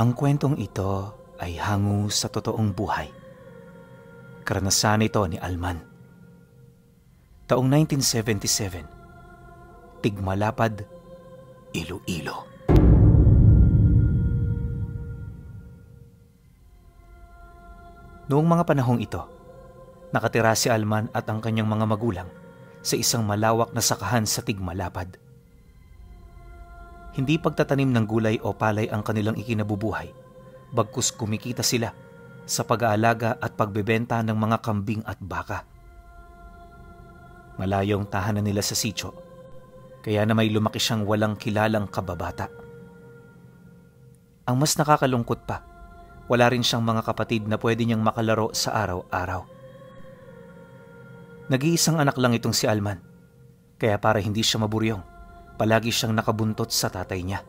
Ang kwentong ito ay hango sa totoong buhay. Karanasan ito ni Alman. Taong 1977, Tigmalapad, Iloilo. Noong mga panahong ito, nakatira si Alman at ang kanyang mga magulang sa isang malawak na sakahan sa Tigmalapad. Hindi pagtatanim ng gulay o palay ang kanilang ikinabubuhay, bagkus kumikita sila sa pag-aalaga at pagbebenta ng mga kambing at baka. Malayong tahanan nila sa sitio, kaya na may lumaki siyang walang kilalang kababata. Ang mas nakakalungkot pa, wala rin siyang mga kapatid na pwede niyang makalaro sa araw-araw. Nag-iisang anak lang itong si Alman, kaya para hindi siya maburyong, palagi siyang nakabuntot sa tatay niya.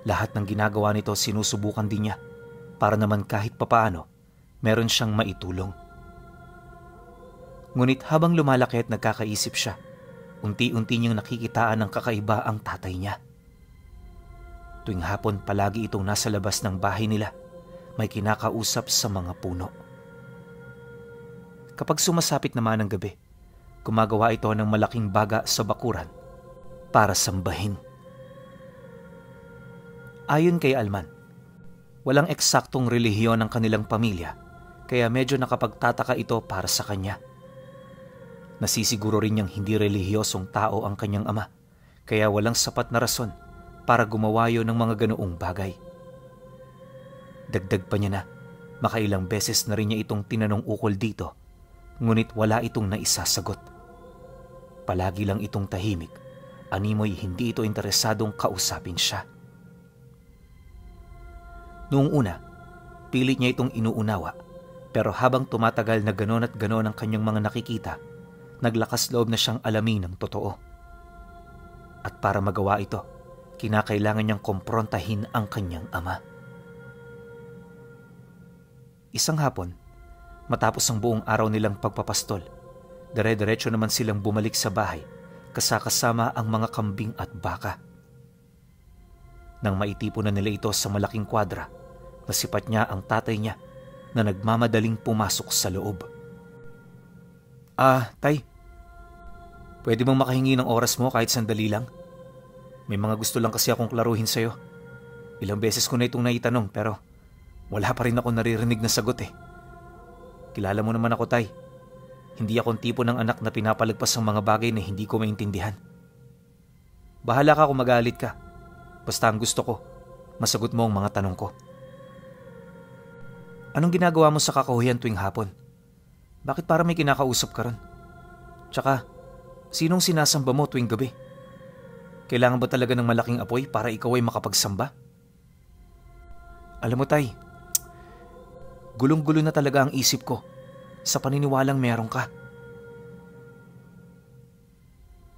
Lahat ng ginagawa nito sinusubukan din niya para naman kahit papaano meron siyang maitulong. Ngunit habang lumalaki at nagkakaisip siya, unti-unti niyang nakikitaan ng kakaiba ang tatay niya. Tuwing hapon palagi itong nasa labas ng bahay nila, may kinakausap sa mga puno. Kapag sumasapit naman ang gabi, gumagawa ito ng malaking baga sa bakuran para sambahin. Ayon kay Alman, walang eksaktong relihiyon ng kanilang pamilya, kaya medyo nakapagtataka ito para sa kanya. Nasisiguro rin niyang hindi relihiyosong tao ang kanyang ama, kaya walang sapat na rason para gumawa yun ng mga ganoong bagay. Dagdag pa niya na, makailang beses na rin niya itong tinanong ukol dito, ngunit wala itong naisasagot. Palagi lang itong tahimik, animoy hindi ito interesadong kausapin siya. Noong una, pilit niya itong inuunawa, pero habang tumatagal na ganon at ganon ang kanyang mga nakikita, naglakas loob na siyang alamin ng totoo. At para magawa ito, kinakailangan niyang komprontahin ang kanyang ama. Isang hapon, matapos ang buong araw nilang pagpapastol, dire-diretso naman silang bumalik sa bahay, kasama ang mga kambing at baka. Nang maitipon na nila ito sa malaking kwadra, nasipat niya ang tatay niya na nagmamadaling pumasok sa loob. Tay, pwede bang makahingi ng oras mo kahit sandali lang? May mga gusto lang kasi akong klaruhin sa'yo. Ilang beses ko na itong naitanong pero wala pa rin ako naririnig na sagot eh. Kilala mo naman ako, Tay. Hindi akong tipo ng anak na pinapalagpas ang mga bagay na hindi ko maintindihan. Bahala ka kung magalit ka. Basta ang gusto ko, masagot mo ang mga tanong ko. Anong ginagawa mo sa kakahuyan tuwing hapon? Bakit para may kinakausap ka ron? Tsaka, sinong sinasamba mo tuwing gabi? Kailangan ba talaga ng malaking apoy para ikaw ay makapagsamba? Alam mo, Tay, gulong-gulo na talaga ang isip ko sa paniniwalang meron ka.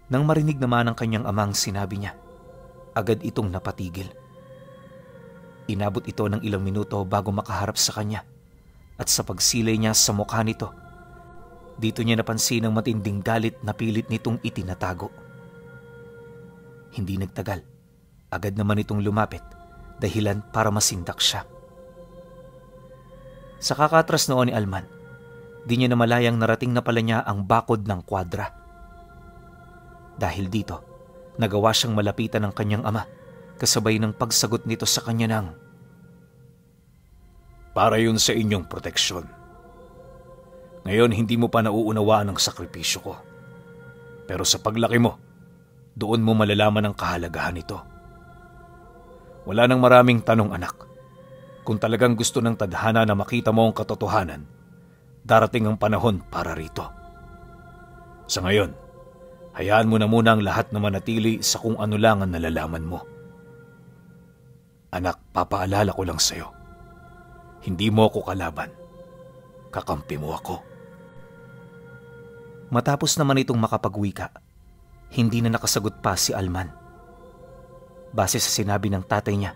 Nang marinig naman ang kanyang amang sinabi niya, agad itong napatigil. Inabot ito ng ilang minuto bago makaharap sa kanya at sa pagsilay niya sa mukha nito, dito niya napansin ang matinding galit na pilit nitong itinatago. Hindi nagtagal, agad naman itong lumapit, dahilan para masindak siya. Sa kakatras noon ni Alman, di niya namalayang narating na pala niya ang bakod ng kwadra. Dahil dito, nagawa siyang malapitan ng kanyang ama, kasabay ng pagsagot nito sa kanya ng, "Para yun sa inyong proteksyon. Ngayon hindi mo pa nauunawaan ang sakripisyo ko. Pero sa paglaki mo, doon mo malalaman ang kahalagahan nito. Wala nang maraming tanong, anak. Kung talagang gusto ng tadhana na makita mo ang katotohanan, darating ang panahon para rito. Sa ngayon, hayaan mo na muna ang lahat na manatili sa kung ano lang ang nalalaman mo. Anak, papaalala ko lang sa'yo. Hindi mo ako kalaban. Kakampi mo ako." Matapos naman itong makapagwika, hindi na nakasagot pa si Alman. Base sa sinabi ng tatay niya,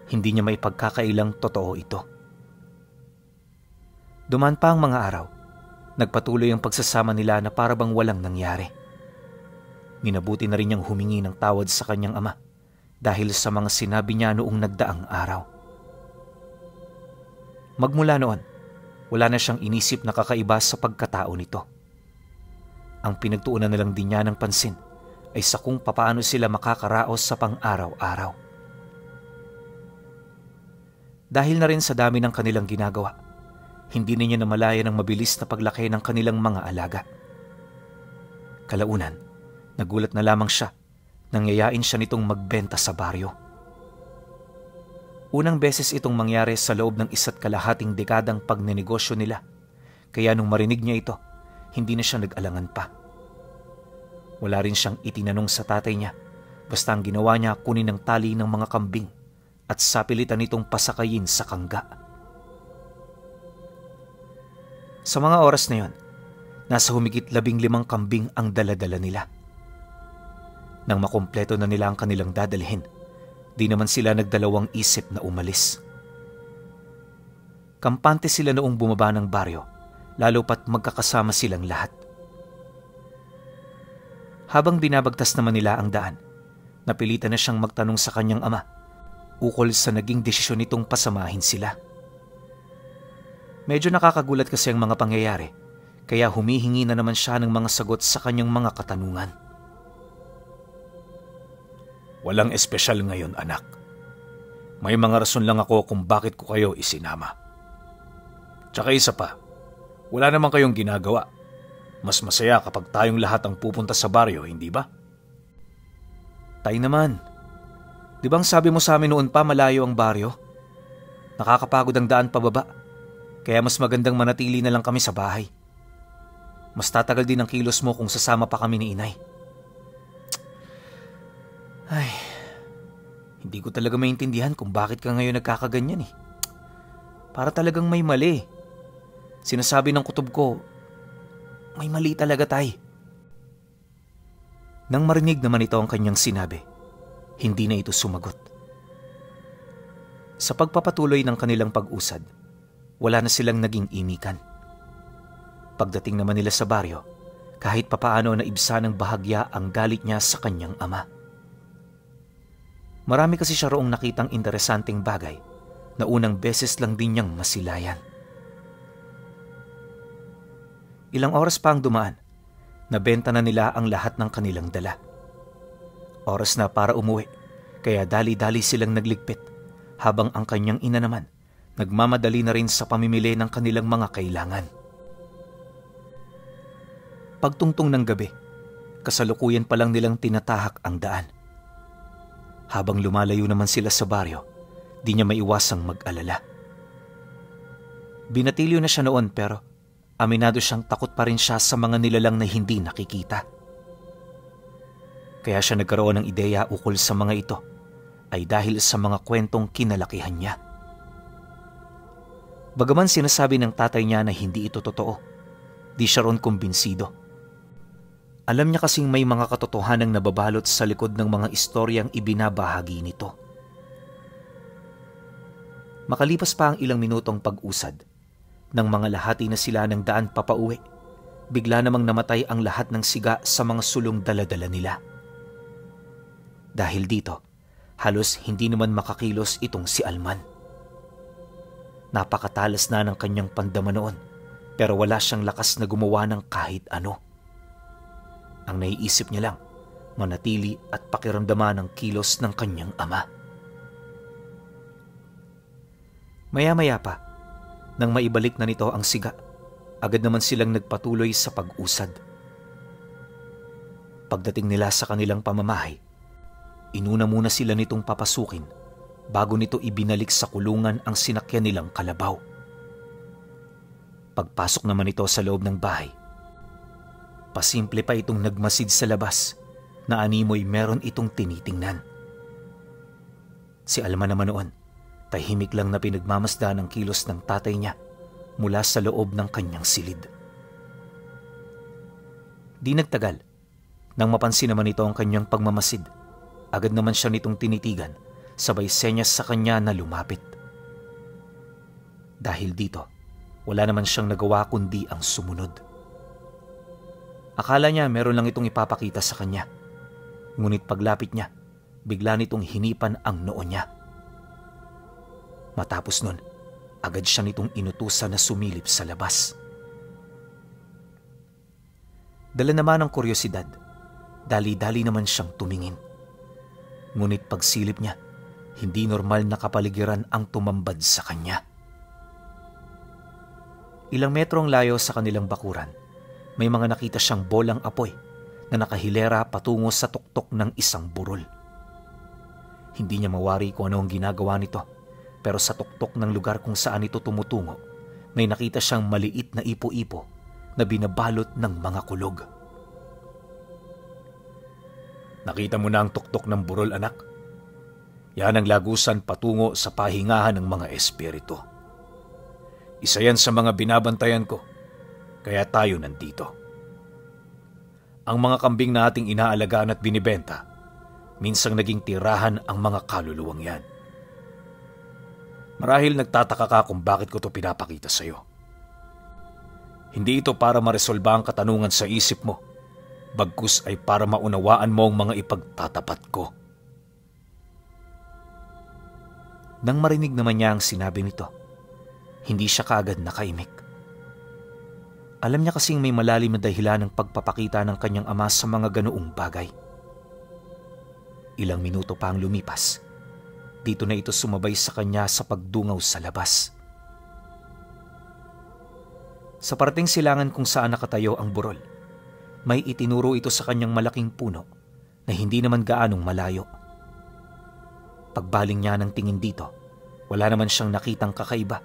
hindi niya may pagkakailang totoo ito. Dumaan pa ang mga araw, nagpatuloy ang pagsasama nila na para bang walang nangyari. Minabuti na rin niyang humingi ng tawad sa kanyang ama dahil sa mga sinabi niya noong nagdaang araw. Magmula noon, wala na siyang inisip na kakaiba sa pagkatao nito. Ang pinagtuunan na lang din niya ng pansin ay sa kung papaano sila makakaraos sa pang-araw-araw. Dahil na rin sa dami ng kanilang ginagawa, hindi niya namalayan ang mabilis na paglaki ng kanilang mga alaga. Kalaunan, nagulat na lamang siya nang yayain siya nitong magbenta sa baryo. Unang beses itong mangyari sa loob ng 1.5 dekadang pagnenegosyo nila, kaya nung marinig niya ito, hindi na siya nag-alangan pa. Wala rin siyang itinanong sa tatay niya, basta ang ginawa niya kunin ang tali ng mga kambing at sapilitan nitong pasakayin sa kangga. Sa mga oras na yon, nasa humigit 15 kambing ang dala-dala nila. Nang makumpleto na nila ang kanilang dadalhin, di naman sila nagdalawang isip na umalis. Kampante sila noong bumaba ng baryo, lalo pat magkakasama silang lahat. Habang binabagtas naman nila ang daan, napilitan na siyang magtanong sa kanyang ama ukol sa naging desisyon nitong pasamahin sila. Medyo nakakagulat kasi ang mga pangyayari, kaya humihingi na naman siya ng mga sagot sa kanyang mga katanungan. Walang espesyal ngayon, anak. May mga rason lang ako kung bakit ko kayo isinama. Tsaka isa pa, wala naman kayong ginagawa. Mas masaya kapag tayong lahat ang pupunta sa baryo, hindi ba? Tay naman, di bang sabi mo sa amin noon pa malayo ang baryo? Nakakapagod ang daan pababa, kaya mas magandang manatili na lang kami sa bahay. Mas tatagal din ang kilos mo kung sasama pa kami ni inay. Ay, hindi ko talaga maintindihan kung bakit ka ngayon nagkakaganyan eh. Para talagang may mali. Sinasabi ng kutob ko, may mali talaga tay. Nang marinig naman ito ang kanyang sinabi, hindi na ito sumagot. Sa pagpapatuloy ng kanilang pag-usad, wala na silang naging imikan. Pagdating naman nila sa baryo, kahit papaano naibsa ng bahagya ang galit niya sa kanyang ama. Marami kasi siya roong nakitang interesanteng bagay na unang beses lang din niyang masilayan. Ilang oras pa ang dumaan, nabenta na nila ang lahat ng kanilang dala. Oras na para umuwi, kaya dali-dali silang nagligpit, habang ang kanyang ina naman nagmamadali na rin sa pamimili ng kanilang mga kailangan. Pagtungtong ng gabi, kasalukuyan pa lang nilang tinatahak ang daan. Habang lumalayo naman sila sa baryo, di niya maiwasang mag-alala. Binatilyo na siya noon pero aminado siyang takot pa rin siya sa mga nilalang na hindi nakikita. Kaya siya nagkaroon ng ideya ukol sa mga ito ay dahil sa mga kwentong kinalakihan niya. Bagaman sinasabi ng tatay niya na hindi ito totoo, di siya ron kumbinsido. Alam niya kasing may mga katotohanang nababalot sa likod ng mga istoryang ibinabahagi nito. Makalipas pa ang ilang minutong pag-usad, nang mga lahati na sila ng daan papauwi, bigla namang namatay ang lahat ng siga sa mga sulong dala-dala nila. Dahil dito, halos hindi naman makakilos itong si Alman. Napakatalas na ng kanyang pandama noon, pero wala siyang lakas na gumawa ng kahit ano. Ang naiisip niya lang, manatili at pakiramdaman ang kilos ng kanyang ama. Maya-maya pa, nang maibalik na nito ang siga, agad naman silang nagpatuloy sa pag-usad. Pagdating nila sa kanilang pamamahay, inuna muna sila nitong papasukin bago nito ibinalik sa kulungan ang sinakyan nilang kalabaw. Pagpasok naman ito sa loob ng bahay, pasimple pa itong nagmasid sa labas na animoy meron itong tinitingnan. Si Alma naman noon, tahimik lang na pinagmamasdan ang kilos ng tatay niya mula sa loob ng kanyang silid. Di nagtagal, nang mapansin naman ito ang kanyang pagmamasid, agad naman siya nitong tinitigan, sabay senyas sa kanya na lumapit. Dahil dito, wala naman siyang nagawa kundi ang sumunod. Akala niya meron lang itong ipapakita sa kanya. Ngunit paglapit niya, bigla nitong hinipan ang noo niya. Matapos nun, agad siya nitong inutusan na sumilip sa labas. Dala naman ng kuryosidad, dali-dali naman siyang tumingin. Ngunit pagsilip niya, hindi normal na kapaligiran ang tumambad sa kanya. Ilang metrong layo sa kanilang bakuran, may mga nakita siyang bolang apoy na nakahilera patungo sa tuktok ng isang burol. Hindi niya mawari kung ano ang ginagawa nito, pero sa tuktok ng lugar kung saan ito tumutungo, may nakita siyang maliit na ipo-ipo na binabalot ng mga kulog. Nakita mo na ang tuktok ng burol, anak? Yan ang lagusan patungo sa pahingahan ng mga espiritu. Isa yan sa mga binabantayan ko, kaya tayo nandito. Ang mga kambing na ating inaalagaan at binibenta, minsang naging tirahan ang mga kaluluwang yan. Marahil nagtataka ka kung bakit ko ito pinapakita sa iyo. Hindi ito para maresolba ang katanungan sa isip mo, bagkus ay para maunawaan mo ang mga ipagtatapat ko. Nang marinig naman niya ang sinabi nito, hindi siya kaagad nakaimik. Alam niya kasing may malalim na dahilan ng pagpapakita ng kanyang ama sa mga ganoong bagay. Ilang minuto pa ang lumipas. Dito na ito sumabay sa kanya sa pagdungaw sa labas. Sa parting silangan kung saan nakatayo ang burol, may itinuro ito sa kanyang malaking puno na hindi naman gaanong malayo. Pagbaling niya ng tingin dito, wala naman siyang nakitang kakaiba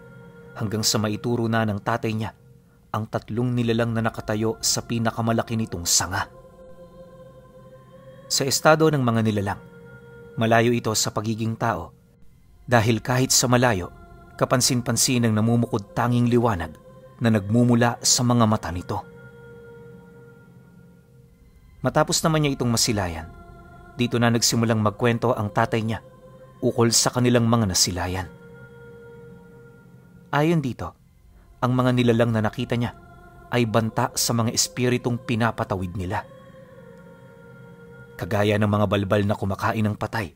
hanggang sa maituro na ng tatay niya ang 3 nilalang na nakatayo sa pinakamalaki nitong sanga. Sa estado ng mga nilalang, malayo ito sa pagiging tao dahil kahit sa malayo, kapansin-pansin ang namumukod tanging liwanag na nagmumula sa mga mata nito. Matapos naman niya itong masilayan, dito na nagsimulang magkwento ang tatay niya ukol sa kanilang mga nasilayan. Ayon dito, ang mga nilalang na nakita niya ay banta sa mga espiritong pinapatawid nila. Kagaya ng mga balbal na kumakain ng patay,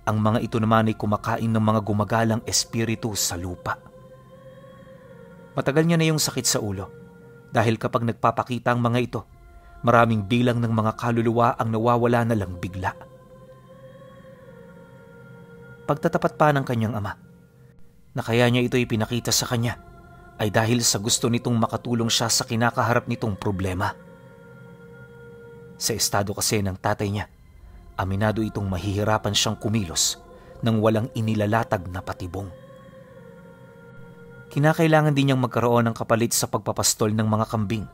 ang mga ito naman ay kumakain ng mga gumagalang espiritu sa lupa. Matagal niya na yung sakit sa ulo dahil kapag nagpapakita ang mga ito, maraming bilang ng mga kaluluwa ang nawawala na lang bigla. Pagtatapat pa ng kanyang ama, na kaya niya ito ipinakita sa kanya ay dahil sa gusto nitong makatulong siya sa kinakaharap nitong problema. Sa estado kasi ng tatay niya, aminado itong mahihirapan siyang kumilos nang walang inilalatag na patibong. Kinakailangan din niyang magkaroon ng kapalit sa pagpapastol ng mga kambing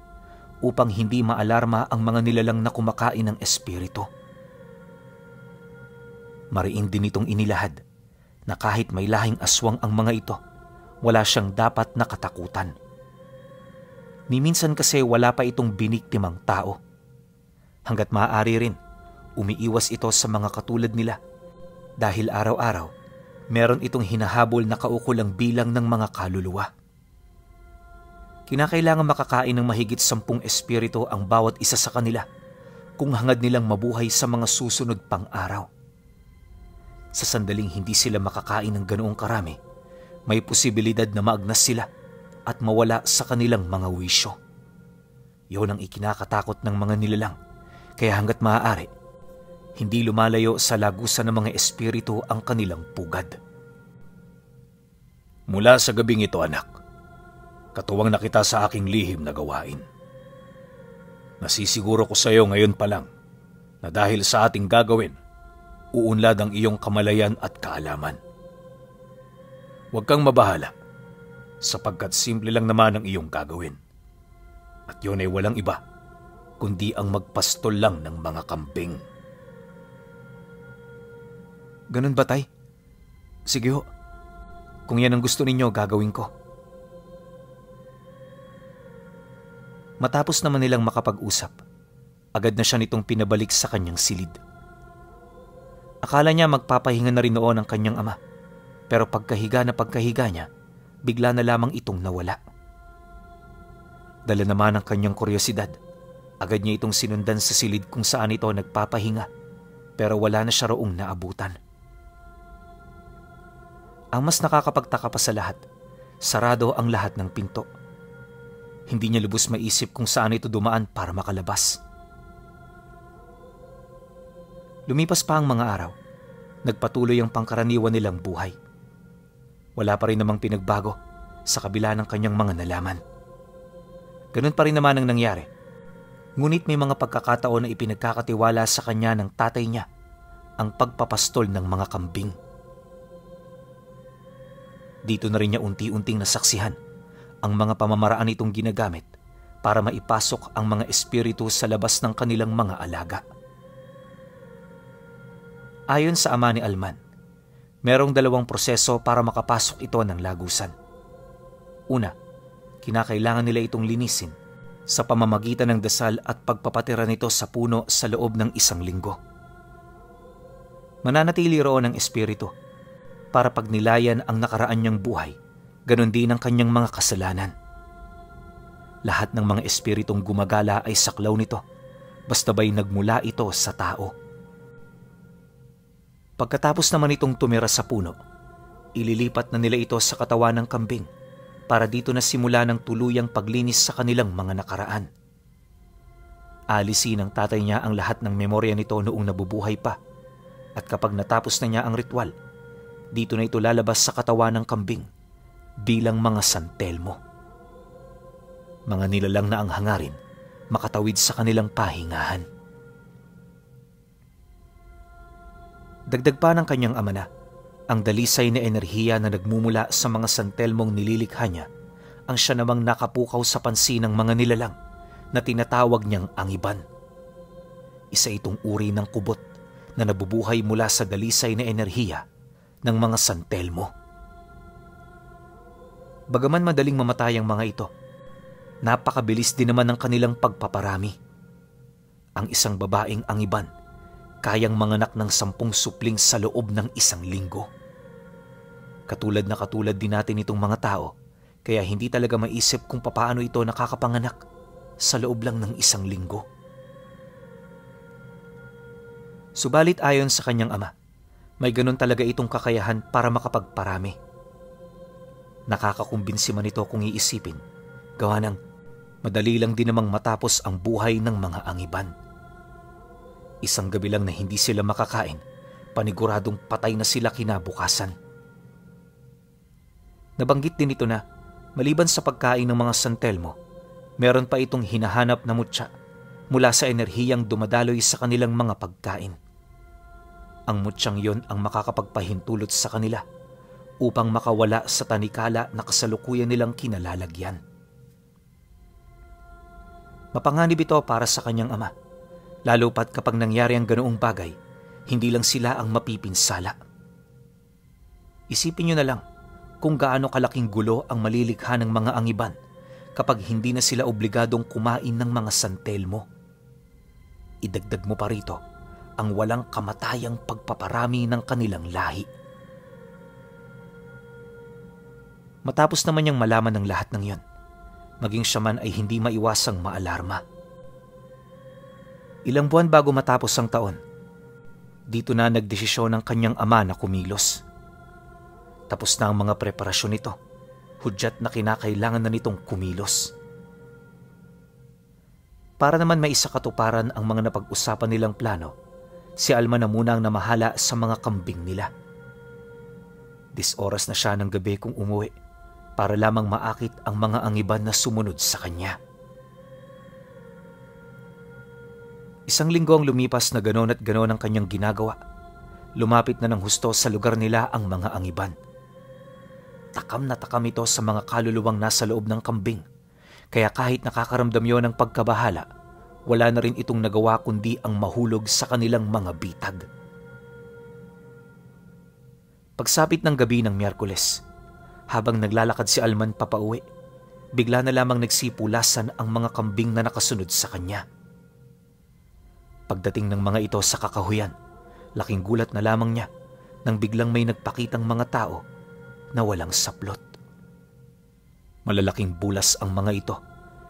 upang hindi maalarma ang mga nilalang na kumakain ng espiritu. Mariin din itong inilahad na kahit may lahing aswang ang mga ito, wala siyang dapat na katakutan. Ni minsan kasi wala pa itong biniktimang tao. Hanggat maaari rin, umiiwas ito sa mga katulad nila dahil araw-araw meron itong hinahabol na kaukulang bilang ng mga kaluluwa. Kinakailangan makakain ng mahigit 10 espiritu ang bawat isa sa kanila kung hangad nilang mabuhay sa mga susunod pang araw. Sa sandaling hindi sila makakain ng ganoong karami, may posibilidad na maagnas sila at mawala sa kanilang mga wisyo. Yun ang ikinakatakot ng mga nilalang, kaya hanggat maaari, hindi lumalayo sa lagusan ng mga espiritu ang kanilang pugad. Mula sa gabing ito, anak, katuwang na kita sa aking lihim na gawain. Nasisiguro ko sa iyo ngayon pa lang na dahil sa ating gagawin, uunlad ang iyong kamalayan at kaalaman. Huwag kang mabahala, sapagkat simple lang naman ang iyong gagawin. At yun ay walang iba, kundi ang magpastol lang ng mga kambing. Ganun ba, tay? Sige ho. Kung yan ang gusto ninyo, gagawin ko. Matapos naman nilang makapag-usap, agad na siya nitong pinabalik sa kanyang silid. Akala niya magpapahinga na rin noon ang kanyang ama, pero pagkahiga niya, bigla na lamang itong nawala. Dala naman ang kanyang kuryosidad, agad niya itong sinundan sa silid kung saan ito nagpapahinga, pero wala na siya roong naabutan. Ang mas nakakapagtaka pa sa lahat, sarado ang lahat ng pinto. Hindi niya lubos maisip kung saan ito dumaan para makalabas. Lumipas pa ang mga araw, nagpatuloy ang pangkaraniwan nilang buhay. Wala pa rin namang pinagbago sa kabila ng kanyang mga nalaman. Ganun pa rin naman ang nangyari. Ngunit may mga pagkakataon na ipinagkakatiwala sa kanya ng tatay niya ang pagpapastol ng mga kambing. Dito na rin niya unti-unting nasaksihan ang mga pamamaraan itong ginagamit para maipasok ang mga espiritu sa labas ng kanilang mga alaga. Ayon sa ama ni Alman, merong 2 proseso para makapasok ito ng lagusan. Una, kinakailangan nila itong linisin sa pamamagitan ng dasal at pagpapatira nito sa puno sa loob ng 1 linggo. Mananatili roon ang espiritu para pagnilayan ang nakaraan niyang buhay, ganon din ang kanyang mga kasalanan. Lahat ng mga espiritong gumagala ay saklaw nito, basta ba'y nagmula ito sa tao. Pagkatapos naman itong tumira sa puno, ililipat na nila ito sa katawan ng kambing para dito na simula ng tuluyang paglinis sa kanilang mga nakaraan. Alisin ng tatay niya ang lahat ng memorya nito noong nabubuhay pa, at kapag natapos na niya ang ritual, dito na ito lalabas sa katawan ng kambing bilang mga santelmo. Mga nilalang na ang hangarin makatawid sa kanilang pahingahan. Dagdag pa ng kanyang ama na ang dalisay na enerhiya na nagmumula sa mga santelmong nililikha niya ang siya namang nakapukaw sa pansin ng mga nilalang na tinatawag niyang angiban. Isa itong uri ng kubot na nabubuhay mula sa dalisay na enerhiya ng mga santelmo. Bagaman madaling mamatay ang mga ito, napakabilis din naman ng kanilang pagpaparami. Ang isang babaeng angiban kayang manganak ng 10 supling sa loob ng 1 linggo. Katulad din natin itong mga tao, kaya hindi talaga maisip kung papaano ito nakakapanganak sa loob lang ng 1 linggo. Subalit ayon sa kanyang ama, may ganun talaga itong kakayahan para makapagparami. Nakakakumbinsi man ito kung iisipin, gawa ng madali lang din namang matapos ang buhay ng mga angiban. 1 gabi lang na hindi sila makakain, paniguradong patay na sila kinabukasan. Nabanggit din ito na, maliban sa pagkain ng mga santelmo, meron pa itong hinahanap na mutya mula sa enerhiyang dumadaloy sa kanilang mga pagkain. Ang mutyang yon ang makakapagpahintulot sa kanila upang makawala sa tanikala na kasalukuyan nilang kinalalagyan. Mapanganib ito para sa kanyang ama, lalo pat kapag nangyari ang ganoong bagay, hindi lang sila ang mapipinsala. Isipin nyo na lang kung gaano kalaking gulo ang malilikha ng mga angiban kapag hindi na sila obligadong kumain ng mga santelmo. Idagdag mo pa rito ang walang kamatayang pagpaparami ng kanilang lahi. Matapos naman niyang malaman ng lahat ng yon, maging siya man ay hindi maiwasang maalarma. Ilang buwan bago matapos ang taon, dito na nagdesisyon ng kanyang ama na kumilos. Tapos na ang mga preparasyon nito, hudyat na kinakailangan na nitong kumilos. Para naman maisakatuparan ang mga napag-usapan nilang plano, si Alma na muna ang namahala sa mga kambing nila. 10 oras na siya ng gabi kung umuwi para lamang maakit ang mga angiban na sumunod sa kanya. 1 linggo ang lumipas na ganon at ganon ang kanyang ginagawa. Lumapit na ng husto sa lugar nila ang mga angiban. Takam na takam ito sa mga kaluluwang nasa loob ng kambing, kaya kahit nakakaramdam yon ng pagkabahala, wala na rin itong nagawa kundi ang mahulog sa kanilang mga bitag. Pagsapit ng gabi ng Miyerkules, habang naglalakad si Alman papauwi, bigla na lamang nagsipulasan ang mga kambing na nakasunod sa kanya. Pagdating ng mga ito sa kakahuyan, laking gulat na lamang niya nang biglang may nagpakitang mga tao na walang saplot. Malalaking bulas ang mga ito,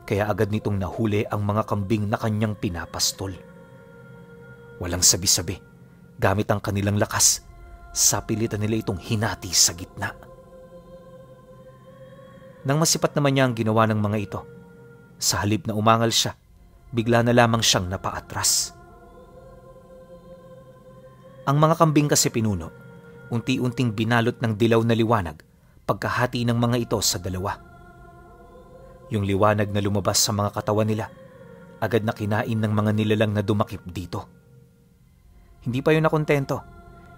kaya agad nitong nahuli ang mga kambing na kanyang pinapastol. Walang sabi-sabi, Gamit ang kanilang lakas, sapilitan nila itong hinati sa gitna. Nang masipat naman niya ang ginawa ng mga ito, sa halip na umangal siya, bigla na lamang siyang napaatras. Ang mga kambing kasi pinuno, unti-unting binalot ng dilaw na liwanag pagkahati ng mga ito sa dalawa. Yung liwanag na lumabas sa mga katawan nila, agad na kinain ng mga nilalang na dumakip dito. Hindi pa yun nakontento,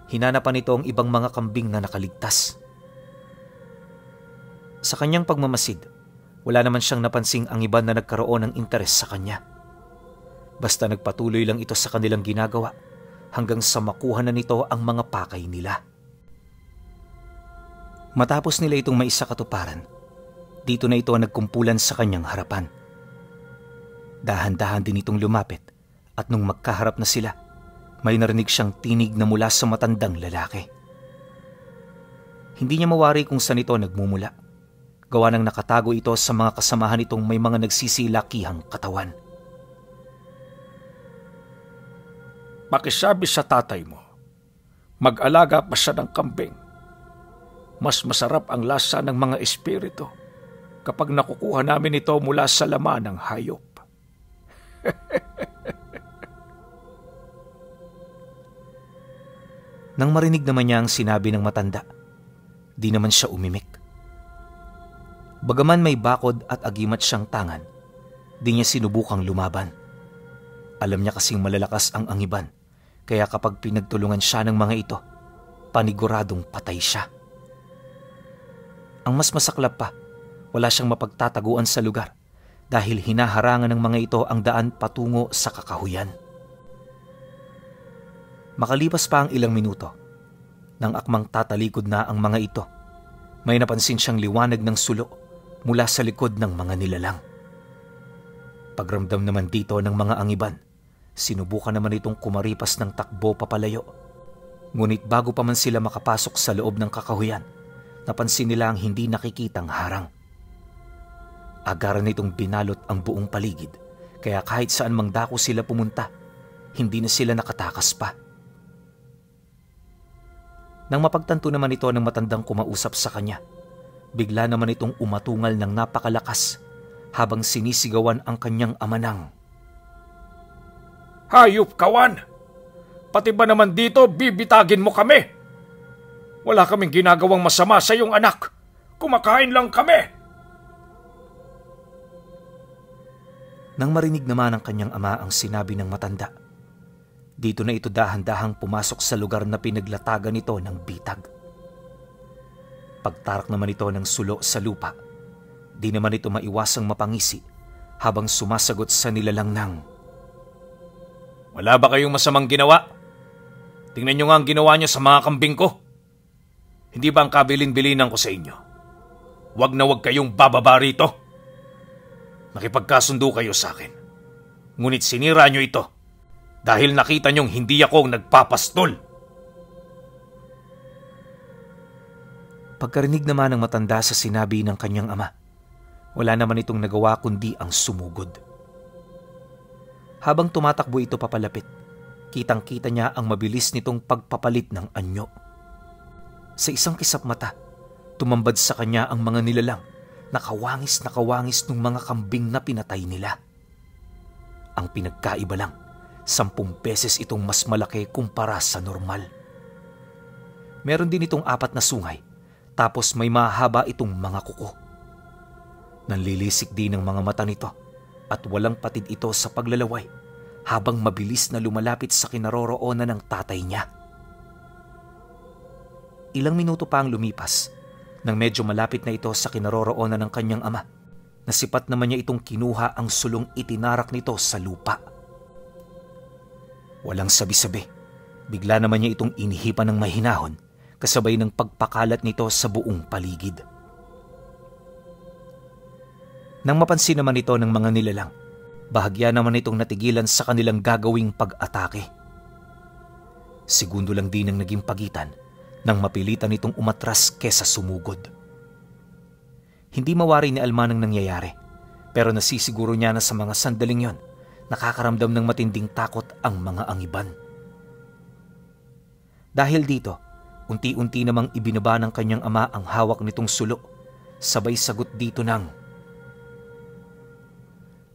hinanapan nito ang ibang mga kambing na nakaligtas. Sa kanyang pagmamasid, wala naman siyang napansing ang iba na nagkaroon ng interes sa kanya. Basta nagpatuloy lang ito sa kanilang ginagawa hanggang sa makuha na nito ang mga pakay nila. Matapos nila itong maisakatuparan, dito na ito nagkumpulan sa kanyang harapan. Dahan-dahan din itong lumapit at nung magkaharap na sila, may narinig siyang tinig na mula sa matandang lalaki. Hindi niya mawari kung saan ito nagmumula. Gawa nang nakatago ito sa mga kasamahan nitong may mga nagsisilakihang katawan. Pakisabi sa tatay mo, mag-alaga pa siya ng kambing. Mas masarap ang lasa ng mga espiritu kapag nakukuha namin ito mula sa laman ng hayop. Nang marinig naman niya ang sinabi ng matanda, di naman siya umimik. Bagaman may bakod at agimat siyang tangan, di niya sinubukang lumaban. Alam niya kasing malalakas ang angiban, kaya kapag pinagtulungan siya ng mga ito, paniguradong patay siya. Ang mas masaklap pa, wala siyang mapagtataguan sa lugar dahil hinaharangan ng mga ito ang daan patungo sa kakahuyan. Makalipas pa ang ilang minuto, nang akmang tatalikod na ang mga ito, may napansin siyang liwanag ng sulo mula sa likod ng mga nilalang. Pagramdam naman dito ng mga angiban, sinubukan naman itong kumaripas ng takbo papalayo. Ngunit bago pa man sila makapasok sa loob ng kakahuyan, napansin nila ang hindi nakikitang harang. Agaran nitong binalot ang buong paligid, kaya kahit saan mang dako sila pumunta, hindi na sila nakatakas pa. Nang mapagtanto naman ito ng matandang kumausap sa kanya, bigla naman itong umatungal ng napakalakas habang sinisigawan ang kanyang amanang. Hayop kawan! Pati ba naman dito bibitagin mo kami? Wala kaming ginagawang masama sa iyong anak. Kumakain lang kami. Nang marinig naman ng kanyang ama ang sinabi ng matanda, dito na ito dahan-dahang pumasok sa lugar na pinaglatagan nito ng bitag. Pagtarak naman ito ng sulo sa lupa, di naman ito maiwasang mapangisi habang sumasagot sa nilalang ng, Wala ba kayong masamang ginawa? Tingnan nyo nga ang ginawa nyo sa mga kambing ko. Hindi ba ang kabilin-bilinan ko sa inyo? Huwag na huwag kayong bababa rito. Nakipagkasundo kayo sa akin. Ngunit sinira nyo ito dahil nakita nyong hindi ako nagpapastol. Pagkarinig naman ng matanda sa sinabi ng kanyang ama, wala naman itong nagawa kundi ang sumugod. Habang tumatakbo ito papalapit, kitang-kita niya ang mabilis nitong pagpapalit ng anyo. Sa isang kisap mata, tumambad sa kanya ang mga nilalang na kawangis ng mga kambing na pinatay nila. Ang pinagkaiba lang, 10 beses itong mas malaki kumpara sa normal. Meron din itong 4 na sungay, tapos may mahaba itong mga kuko. Nanlilisik din ang mga mata nito at walang patid ito sa paglalaway habang mabilis na lumalapit sa kinaroroonan ng tatay niya. Ilang minuto pa ang lumipas nang medyo malapit na ito sa kinaroroonan ng kanyang ama. Nasipat naman niya itong kinuha ang sulong itinarak nito sa lupa. Walang sabi-sabi, bigla naman niya itong inihipan ng mahinahon kasabay ng pagpakalat nito sa buong paligid. Nang mapansin naman ito ng mga nilalang, bahagya naman itong natigilan sa kanilang gagawing pag-atake. Segundo lang din ang naging pagitan nang mapilitan itong umatras kesa sumugod. Hindi mawari ni Alman ang nangyayari, pero nasisiguro niya na sa mga sandaling yon, nakakaramdam ng matinding takot ang mga angiban. Dahil dito, unti-unti namang ibinaba ng kanyang ama ang hawak nitong sulo. Sabay sagot dito ng,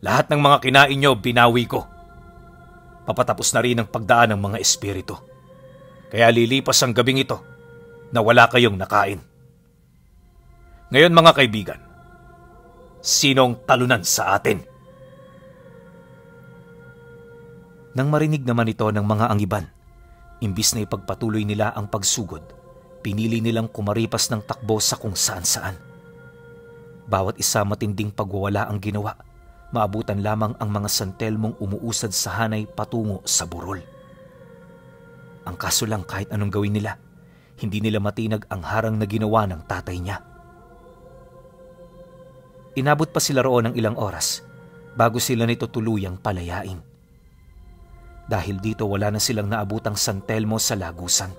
"Lahat ng mga kinain nyo, binawi ko. Papatapos na rin ang pagdaan ng mga espiritu. Kaya lilipas ang gabing ito na wala kayong nakain. Ngayon mga kaibigan, sinong talunan sa atin?" Nang marinig naman ito ng mga angiban, imbis na ipagpatuloy nila ang pagsugod, pinili nilang kumaripas ng takbo sa kung saan-saan. Bawat isa matinding pagwawala ang ginawa, maabutan lamang ang mga santelmong umuusad sa hanay patungo sa burol. Ang kaso lang kahit anong gawin nila, hindi nila matinag ang harang na ginawa ng tatay niya. Inabot pa sila roon ng ilang oras bago sila nito tuluyang palayain. Dahil dito wala na silang naabutang santelmo sa lagusan.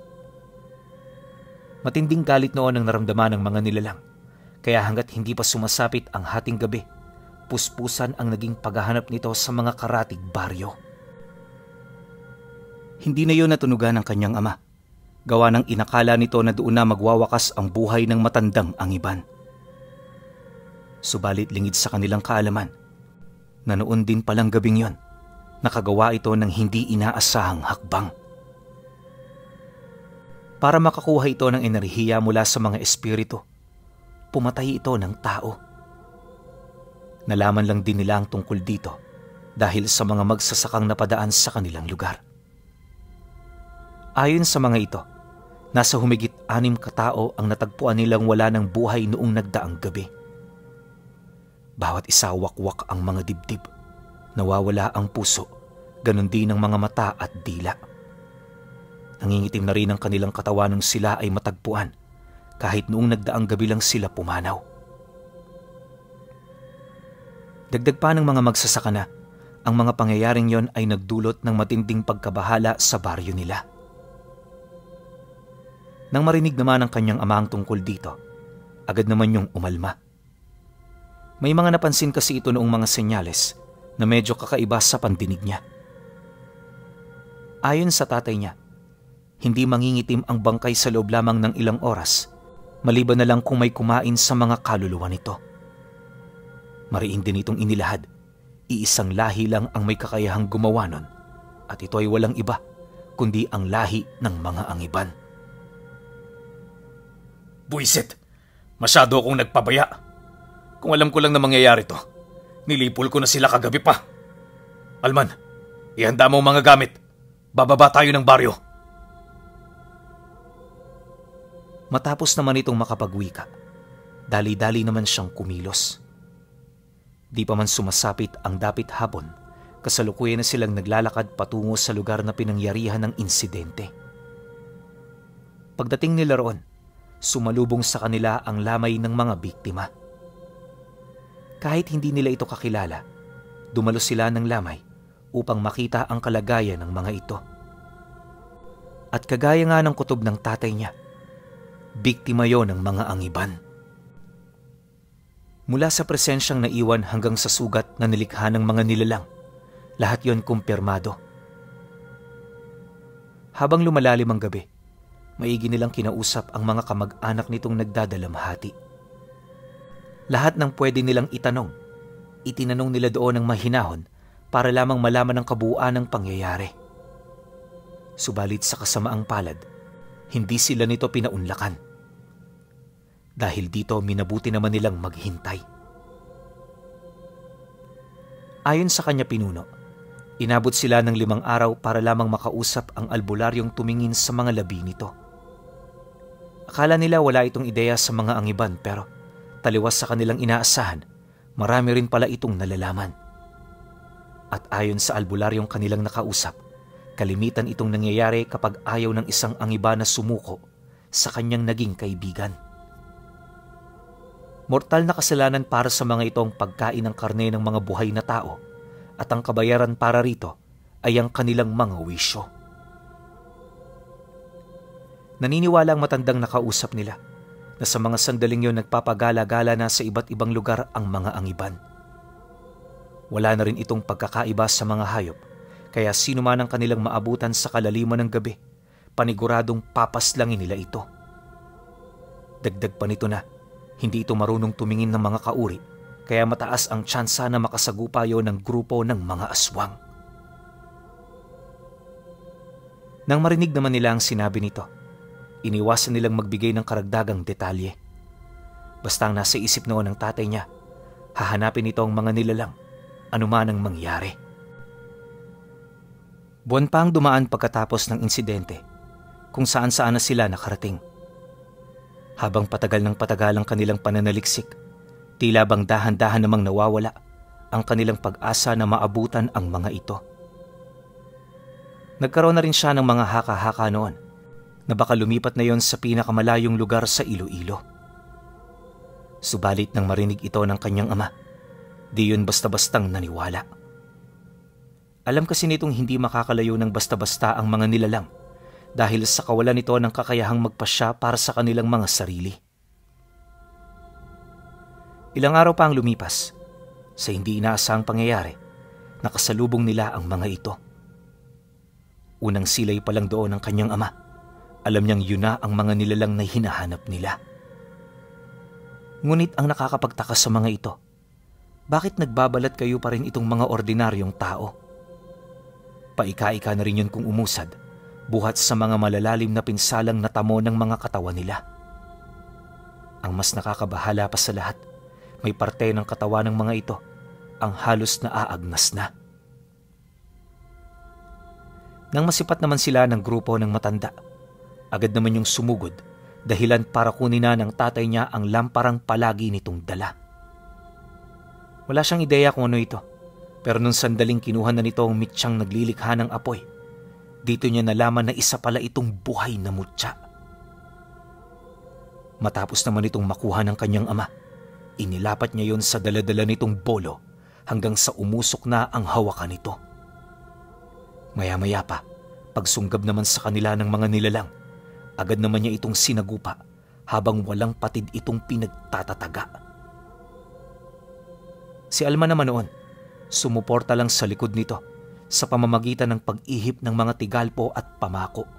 Matinding galit noon ang naramdaman ng mga nilalang, kaya hanggat hindi pa sumasapit ang hating gabi, puspusan ang naging paghahanap nito sa mga karatig baryo. Hindi na yun natunugan ng kanyang ama, gawa ng inakala nito na doon na magwawakas ang buhay ng matandang angiban. Subalit lingid sa kanilang kaalaman, na noon din palang gabing yon, nakagawa ito ng hindi inaasahang hakbang. Para makakuha ito ng enerhiya mula sa mga espiritu, pumatay ito ng tao. Nalaman lang din nila ang tungkol dito dahil sa mga magsasakang napadaan sa kanilang lugar. Ayon sa mga ito, nasa humigit 6 katao ang natagpuan nilang wala ng buhay noong nagdaang gabi. Bawat isa wakwak ang mga dibdib, nawawala ang puso, ganon din ang mga mata at dila. Nangingitim na rin ang kanilang katawan nung sila ay matagpuan, kahit noong nagdaang gabi lang sila pumanaw. Dagdag pa ng mga magsasaka na, ang mga pangyayaring yon ay nagdulot ng matinding pagkabahala sa baryo nila. Nang marinig naman ang kanyang ama ang tungkol dito, agad naman yung umalma. May mga napansin kasi ito noong mga senyales na medyo kakaiba sa pandinig niya. Ayon sa tatay niya, hindi mangingitim ang bangkay sa loob lamang ng ilang oras, maliban na lang kung may kumain sa mga kaluluwa nito. Mariin din itong inilahad, iisang lahi lang ang may kakayahang gumawa nun, at ito ay walang iba kundi ang lahi ng mga angiban. Buisit! Masyado akong nagpabaya. Kung alam ko lang na mangyayari to, nilipol ko na sila kagabi pa. Alman, ihanda mo ang mga gamit. Bababa tayo ng baryo. Matapos naman itong makapagwika, dali-dali naman siyang kumilos. Di pa man sumasapit ang dapit hapon, kasalukuyan na silang naglalakad patungo sa lugar na pinangyarihan ng insidente. Pagdating nila roon, sumalubong sa kanila ang lamay ng mga biktima. Kahit hindi nila ito kakilala, dumalo sila ng lamay upang makita ang kalagayan ng mga ito. At kagaya nga ng kutob ng tatay niya, biktima yon ng mga angiban. Mula sa presensyang naiwan hanggang sa sugat na nilikha ng mga nilalang, lahat yon kumpirmado. Habang lumalalim ang gabi, maigi nilang kinausap ang mga kamag-anak nitong nagdadalamhati. Lahat ng pwede nilang itanong, itinanong nila doon ng mahinahon para lamang malaman ang kabuuan ng pangyayari. Subalit sa kasamaang palad, hindi sila nito pinaunlakan. Dahil dito minabuti naman nilang maghintay. Ayon sa kanya pinuno, inabot sila ng 5 araw para lamang makausap ang albularyong tumingin sa mga labi nito. Akala nila wala itong ideya sa mga angiban pero taliwas sa kanilang inaasahan, marami rin pala itong nalalaman. At ayon sa albularyong kanilang nakausap, kalimitan itong nangyayari kapag ayaw ng isang angiba na sumuko sa kanyang naging kaibigan. Mortal na kasalanan para sa mga itong pagkain ng karne ng mga buhay na tao, at ang kabayaran para rito ay ang kanilang mga wisyo. Naniniwala ang matandang nakausap nila na sa mga sandaling yon nagpapagala-gala na sa iba't ibang lugar ang mga angiban. Wala na rin itong pagkakaiba sa mga hayop, kaya sino man ang kanilang maabutan sa kalaliman ng gabi, paniguradong papaslangin nila ito. Dagdag pa nito na hindi ito marunong tumingin ng mga kauri, kaya mataas ang tsansa na makasagupa yon ng grupo ng mga aswang. Nang marinig naman nila ang sinabi nito, iniwasan nilang magbigay ng karagdagang detalye. Basta ang nasa isip noon ng tatay niya, hahanapin nito ang mga nilalang, anuman ang mangyari. Buwan pa ang dumaan pagkatapos ng insidente, kung saan-saan na sila nakarating. Habang patagal ng patagal ang kanilang pananaliksik, tila bang dahan-dahan namang nawawala ang kanilang pag-asa na maabutan ang mga ito. Nagkaroon na rin siya ng mga haka-haka noon na baka lumipat na yon sa pinakamalayong lugar sa Iloilo. Subalit nang marinig ito ng kanyang ama, di yun basta-bastang naniwala. Alam kasi nitong hindi makakalayo ng basta-basta ang mga nilalang dahil sa kawalan nito ng kakayahang magpasya para sa kanilang mga sarili. Ilang araw pa ang lumipas, sa hindi inaasahang pangyayari, nakasalubong nila ang mga ito. Unang silay pa lang doon ng kanyang ama, alam niyang yun na ang mga nilalang na hinahanap nila. Ngunit ang nakakapagtaka sa mga ito, bakit nagbabalat kayo pa rin itong mga ordinaryong tao? Paika-ika na rin yun kung umusad, buhat sa mga malalalim na pinsalang natamo ng mga katawan nila. Ang mas nakakabahala pa sa lahat, may parte ng katawan ng mga ito ang halos naaagnas na. Nang masipat naman sila ng grupo ng matanda, agad naman yung sumugod, dahilan para kunin na ng tatay niya ang lamparang palagi nitong dala. Wala siyang ideya kung ano ito, pero nung sandaling kinuha na nito ang mitsyang naglilikha ng apoy, dito niya nalaman na isa pala itong buhay na mutya. Matapos naman itong makuha ng kanyang ama, inilapat niya yon sa daladala nitong bolo hanggang sa umusok na ang hawakan nito. Maya-maya pa, pagsunggab naman sa kanila ng mga nilalang, agad naman niya itong sinagupa habang walang patid itong pinagtatataga. Si Alma naman noon, sumuporta lang sa likod nito sa pamamagitan ng pag-ihip ng mga tigalpo at pamako.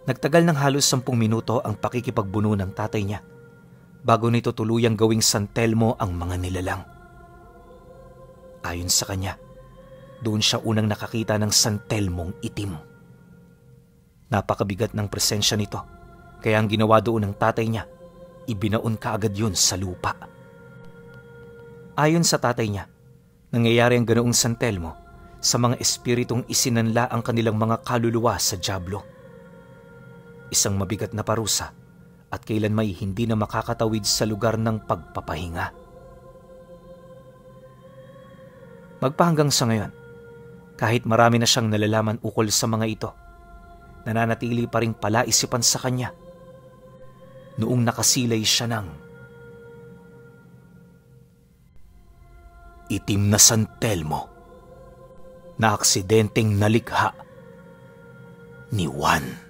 Nagtagal ng halos 10 minuto ang pakikipagbuno ng tatay niya bago nito tuluyang gawing santelmo ang mga nilalang. Ayon sa kanya, doon siya unang nakakita ng santelmong itim. Napakabigat ng presensya nito, kaya ang ginawa doon ng tatay niya, ibinaon kaagad yun sa lupa. Ayon sa tatay niya, nangyayari ang ganoong santelmo sa mga espiritong isinanla ang kanilang mga kaluluwa sa dyablo. Isang mabigat na parusa at kailanmay hindi na makakatawid sa lugar ng pagpapahinga. Magpahanggang sa ngayon, kahit marami na siyang nalalaman ukol sa mga ito, nananatili pa ring palaisipan sa kanya noong nakasilay siya ng itim na santelmo na aksidenteng nalikha ni Juan.